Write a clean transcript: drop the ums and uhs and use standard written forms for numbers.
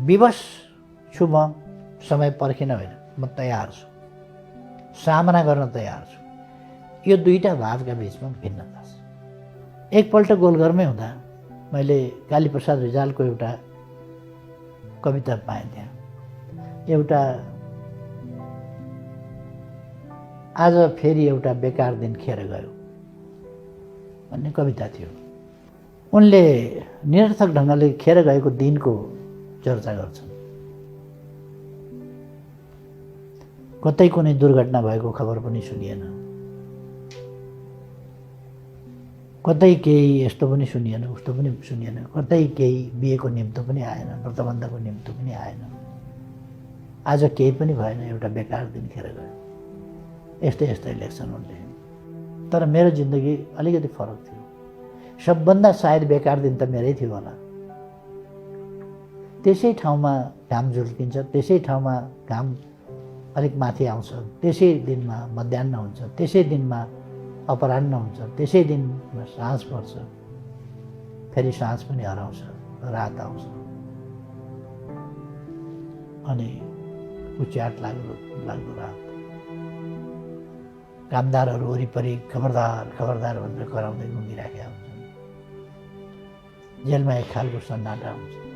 विवश छु म, समय पर्खिन होइन, म तयार छु, सामना गर्न तयार छु। यो दुईटा भावका बिचमा भिन्नता छ। एकपल्ट गोलघरमै हुँदा मैले कालीप्रसाद रिजालको एउटा कविता पाएँ। त्यहाँ एउटा आज फेरि एउटा बेकार दिन खेर गयो भन्ने कविता थियो। उनले निरर्थक ढङ्गले खेर गएको दिनको चर्चा गर्छन्। कतै कुनै दुर्घटना भएको खबर पनि सुनिएन, कतै केही यस्तो पनि सुनिएन, उस्तो पनि सुनिएन, कतै केही बिहेको निम्तो पनि आएन, व्रतबन्धको निम्तो पनि आएन। आज केही पनि भएन, एउटा बेकार दिन खेर गयो। यस्तै यस्तै लेख्छन् उनले। तर मेरो जिन्दगी अलिकति फरक थियो। सबभन्दा सायद बेकार दिन त मेरै थियो होला। त्यसै ठाउँमा घाम झुल्किन्छ, त्यसै ठाउँमा घाम अलिक माथि आउँछ, त्यसै दिनमा मध्याह्न हुन्छ, त्यसै दिनमा अपराह्न हुन्छ, त्यसै दिनमा साँझ पर्छ, फेरि साँझ पनि हराउँछ, रात आउँछ। अनि उच्याट लाग्दो रात। कामदारहरू वरिपरि खबरदार खबरदार भनेर कराउँदै घुमिराखेका हुन्छन्। जेलमा एक खालको सन्नाटा हुन्छ।